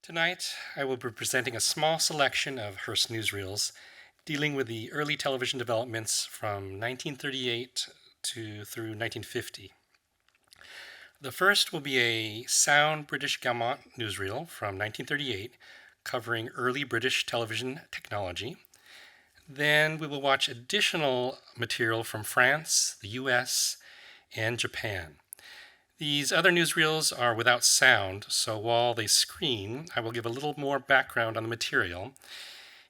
Tonight, I will be presenting a small selection of Hearst newsreels dealing with the early television developments from 1938 through 1950. The first will be a sound British Gaumont newsreel from 1938 covering early British television technology. Then we will watch additional material from France, the US, and Japan. These other newsreels are without sound, so while they screen, I will give a little more background on the material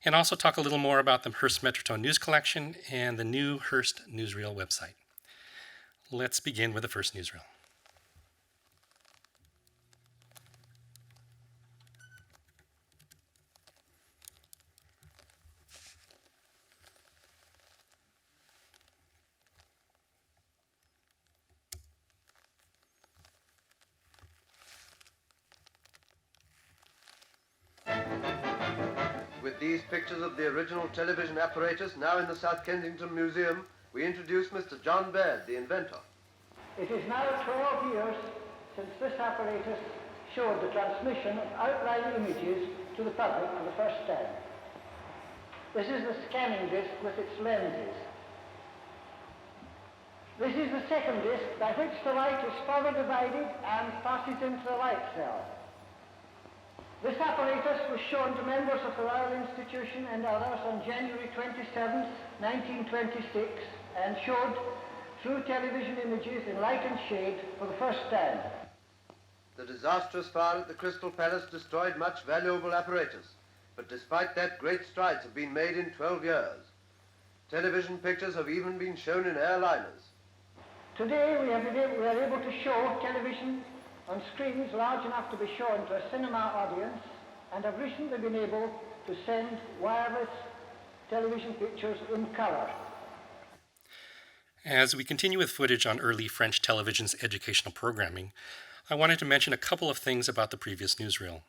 and also talk a little more about the Hearst Metrotone news collection and the new Hearst newsreel website. Let's begin with the first newsreel. With these pictures of the original television apparatus now in the South Kensington Museum, we introduce Mr. John Baird, the inventor. It is now 12 years since this apparatus showed the transmission of outline images to the public for the first time. This is the scanning disc with its lenses. This is the second disc by which the light is further divided and passes into the light cell. This apparatus was shown to members of the Royal Institution and others on January 27, 1926, and showed through television images in light and shade for the first time. The disastrous fire at the Crystal Palace destroyed much valuable apparatus, but despite that, great strides have been made in 12 years. Television pictures have even been shown in airliners. Today we are able to show television on screens large enough to be shown to a cinema audience, and have recently been able to send wireless television pictures in color. As we continue with footage on early French television's educational programming, I wanted to mention a couple of things about the previous newsreel.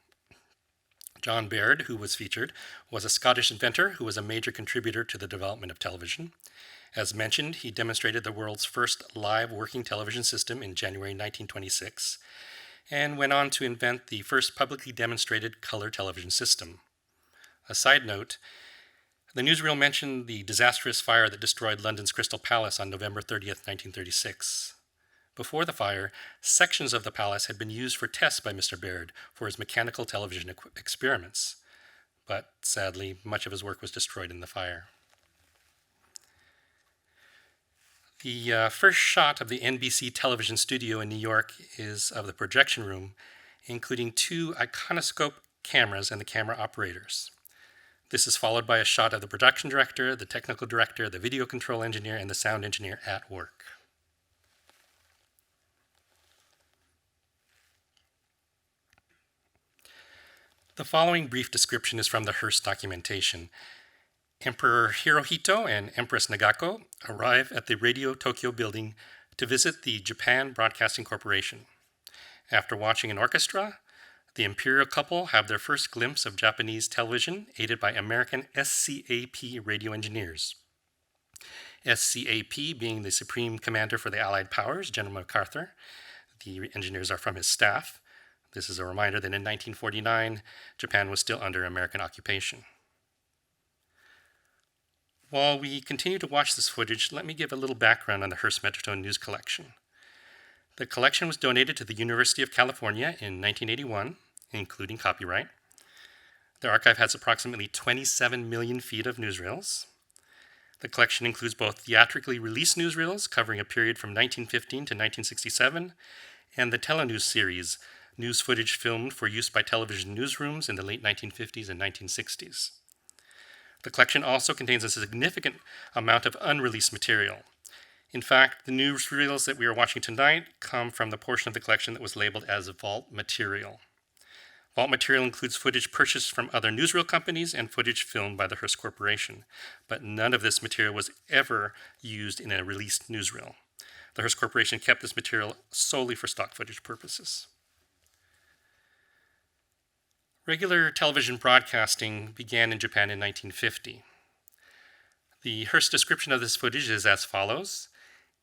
John Baird, who was featured, was a Scottish inventor who was a major contributor to the development of television. As mentioned, he demonstrated the world's first live working television system in January 1926, and went on to invent the first publicly demonstrated color television system. A side note, the newsreel mentioned the disastrous fire that destroyed London's Crystal Palace on November 30th, 1936. Before the fire, sections of the palace had been used for tests by Mr. Baird for his mechanical television experiments, but sadly, much of his work was destroyed in the fire. The first shot of the NBC television studio in New York is of the projection room, including two iconoscope cameras and the camera operators. This is followed by a shot of the production director, the technical director, the video control engineer, and the sound engineer at work. The following brief description is from the Hearst documentation. Emperor Hirohito and Empress Nagako arrive at the Radio Tokyo building to visit the Japan Broadcasting Corporation. After watching an orchestra, the imperial couple have their first glimpse of Japanese television, aided by American SCAP radio engineers. SCAP being the Supreme Commander for the Allied Powers, General MacArthur. The engineers are from his staff. This is a reminder that in 1949, Japan was still under American occupation. While we continue to watch this footage, let me give a little background on the Hearst Metrotone news collection. The collection was donated to the University of California in 1981, including copyright. The archive has approximately 27 million feet of newsreels. The collection includes both theatrically released newsreels covering a period from 1915 to 1967, and the Telenews series, news footage filmed for use by television newsrooms in the late 1950s and 1960s. The collection also contains a significant amount of unreleased material. In fact, the newsreels that we are watching tonight come from the portion of the collection that was labeled as vault material. Vault material includes footage purchased from other newsreel companies and footage filmed by the Hearst Corporation, but none of this material was ever used in a released newsreel. The Hearst Corporation kept this material solely for stock footage purposes. Regular television broadcasting began in Japan in 1950. The Hearst description of this footage is as follows: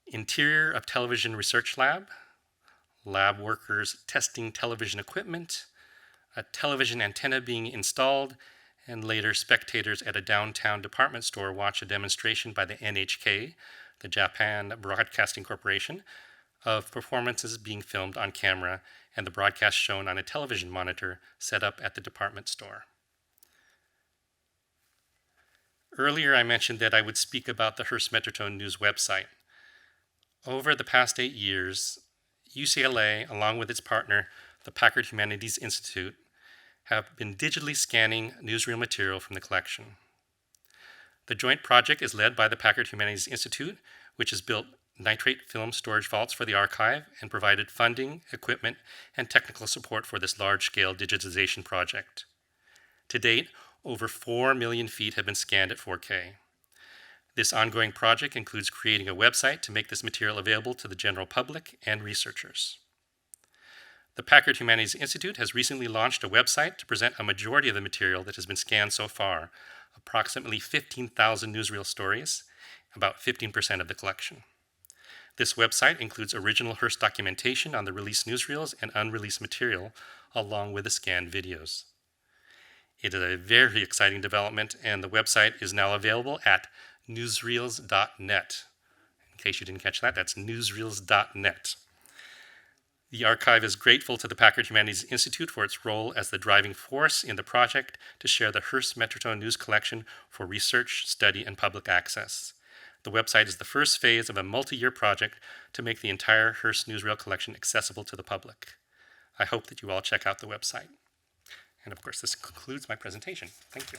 interior of television research lab, lab workers testing television equipment, a television antenna being installed, and later spectators at a downtown department store watch a demonstration by the NHK, the Japan Broadcasting Corporation, of performances being filmed on camera and the broadcast shown on a television monitor set up at the department store. Earlier, I mentioned that I would speak about the Hearst Metrotone News website. Over the past 8 years, UCLA, along with its partner, the Packard Humanities Institute, have been digitally scanning newsreel material from the collection. The joint project is led by the Packard Humanities Institute, which has built nitrate film storage vaults for the archive and provided funding, equipment, and technical support for this large-scale digitization project. To date, over 4 million feet have been scanned at 4K. This ongoing project includes creating a website to make this material available to the general public and researchers. The Packard Humanities Institute has recently launched a website to present a majority of the material that has been scanned so far, approximately 15,000 newsreel stories, about 15% of the collection. This website includes original Hearst documentation on the released newsreels and unreleased material, along with the scanned videos. It is a very exciting development, and the website is now available at newsreels.net. In case you didn't catch that, that's newsreels.net. The archive is grateful to the Packard Humanities Institute for its role as the driving force in the project to share the Hearst Metrotone News collection for research, study, and public access. The website is the first phase of a multi-year project to make the entire Hearst newsreel collection accessible to the public. I hope that you all check out the website. And of course, this concludes my presentation. Thank you.